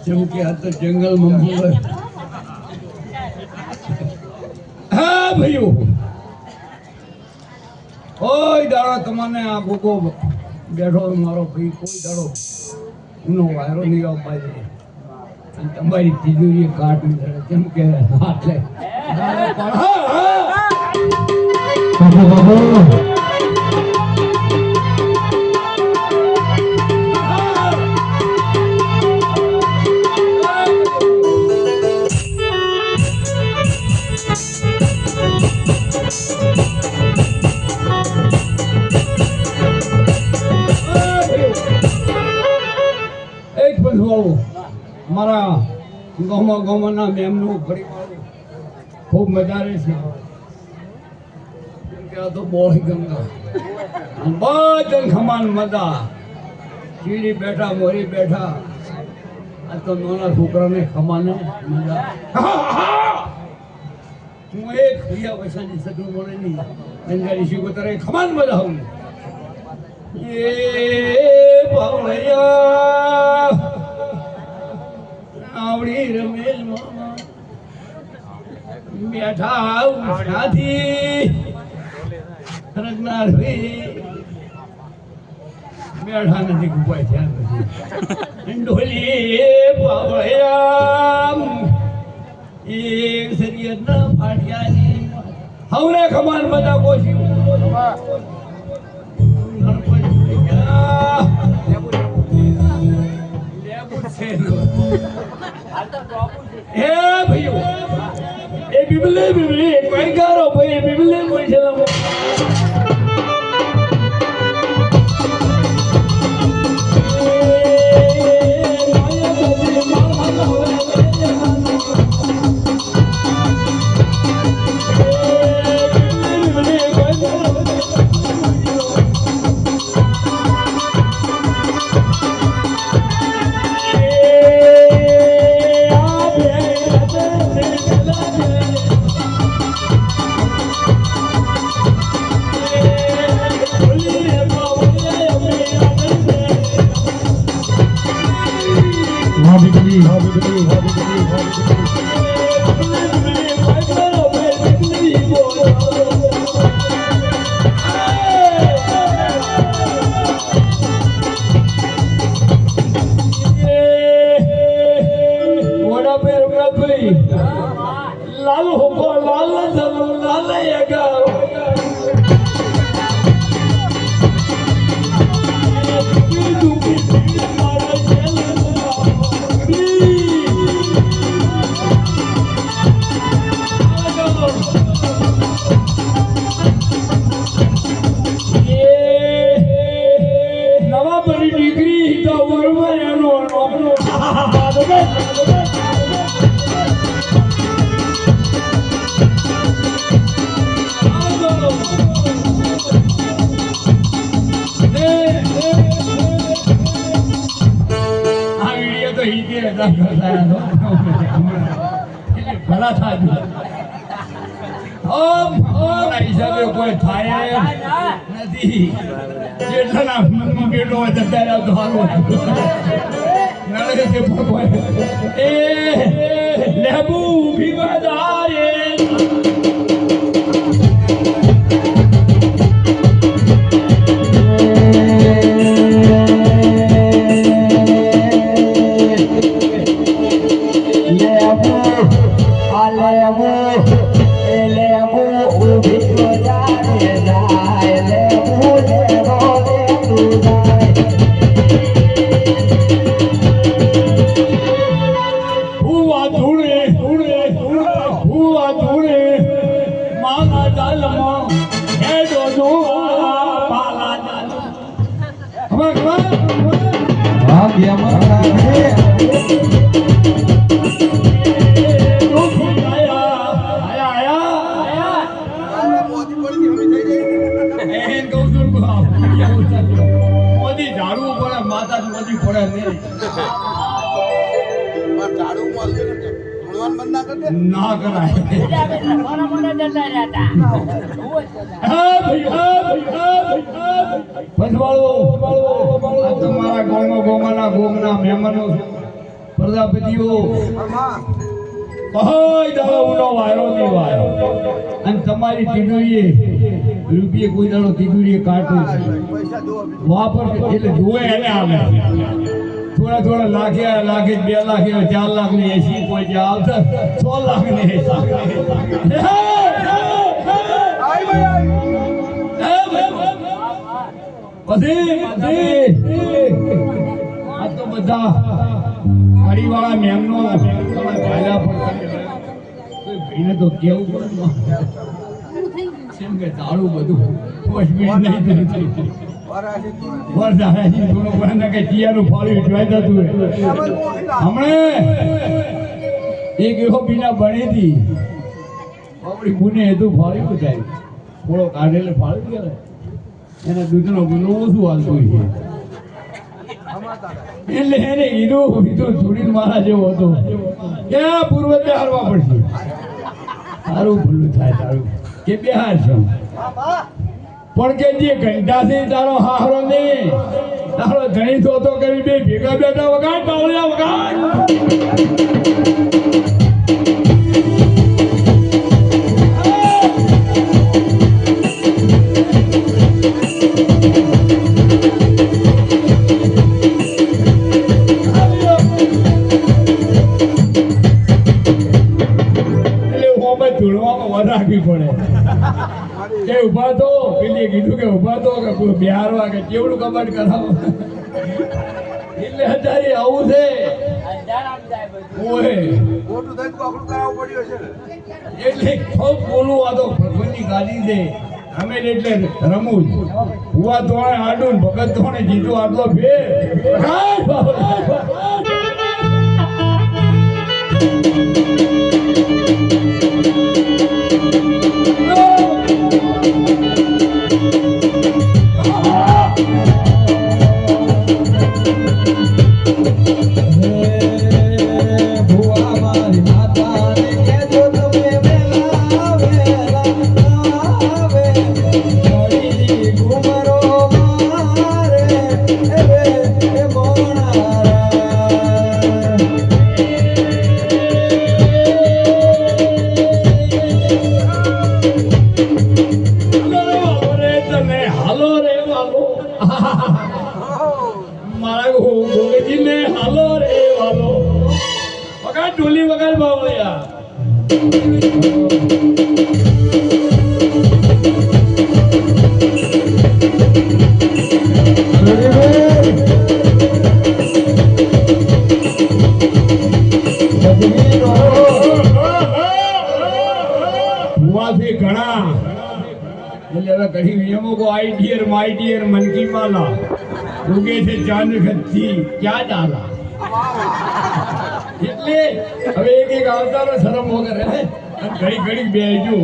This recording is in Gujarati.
જેમ કે આ તો જંગલમાં હા ભાઈઓ કોઈ દાડો તમને આ ભૂકો બેઠો મારો ભાઈ કોઈ દાડો એનો વાયરો નહીં આવવા અને તમારી તિજોરી કાઢ નહીં જેમ કે હાથે મારા ગામના મેમનું પરિવાર ખૂબ મજા રહે છે આ તો બહુ ગંગા બધા ખમાન મજા ચીડી બેઠા મોરી બેઠા આ તો નાના છોકરાને ખમાને મજા હું એક ભૈયા પૈસાની સગું મળે નહીં અંજારી શીખોતરે ખમાન મજા આવું એ ભાવૈયા આવડી રમેલ મામા બેઠા ઉઠાથી રગનાર બેઠા નથી ગુપાય ધ્યાન નથી ડોલી પાવળ્યા એક શરીર ના ફાટ્યાની હવને ખમાન બધા કોશી હે ભાઈઓ એ બિબલે કોઈ ગારો ભાઈ બિબલે કોઈ છે લાલ હોકો લાલ જલો લાલ યગા નવા બની ડિગ્રી તો વર્મા એનો ભલા થાય હિસાબે કોઈ થાય નથી જેટલા બેટો હોય ત્યારે આવતો સારું એ લેબુ ભીમાદારે ના કરાય તમારા ગોમાના ગોમના મહેમાનો પ્રજાપતિઓ કોઈ દાડો ઉનો વાયરો નહીં વાયો અને તમારી તિજોરીએ રૂપિયે કોઈ દાડો તિજોરીએ કાઢું વાપર એટલે જોવે એને આવે થોડા થોડા લાખે 2 લાખ 4 લાખ ને 80 કોઈ જે આવશે 100 લાખ ને 80 આ તો બધા પરિવાળા મેમનો ચાલ્યા પણ તો કેવું પડે કેમ કે તાળું બધું નહીં એક એવો બીના બની હતી આપણી બુને હતું ફાળ્યું થાય થોડો કાઢેલે ફાળી ગયા એના દૂધનો ગુનો ઓછું હાલતું છે એટલે એને કીધું થોડી મારા જેવો હતો ક્યાં પૂર્વજે હારવા પડશે સારું ભૂલું થાય તારું કે બિહાર છો પણ કે જે ઘંટા થી તારો હારો ને તારો ધણી તો કરી બે ભેગા બેઠા વગાડ પાવળિયા વગાડ રાખવી પડે કે ઉભા તો પેલી કીધું કે ઉભા તો બિહારવા કે કેવડું કબાટ કરાવો એટલે હજારી આવું છે એટલે ખૂબ બોલું આ તો ભગવાનની ગાદી છે અમે એટલે રમું હુવા તોણે આડું ભગત તોણે જીતું આટલો ફેર ટોલી વગાડ બાવળિયા ઘણા એટલે હવે કहीं નિયમો को आई डियर माय डियर मन की माला उगे से चांद खत्ती क्या डाला એટલે હવે એક આવતા શરમ વગર ઘડી બેજો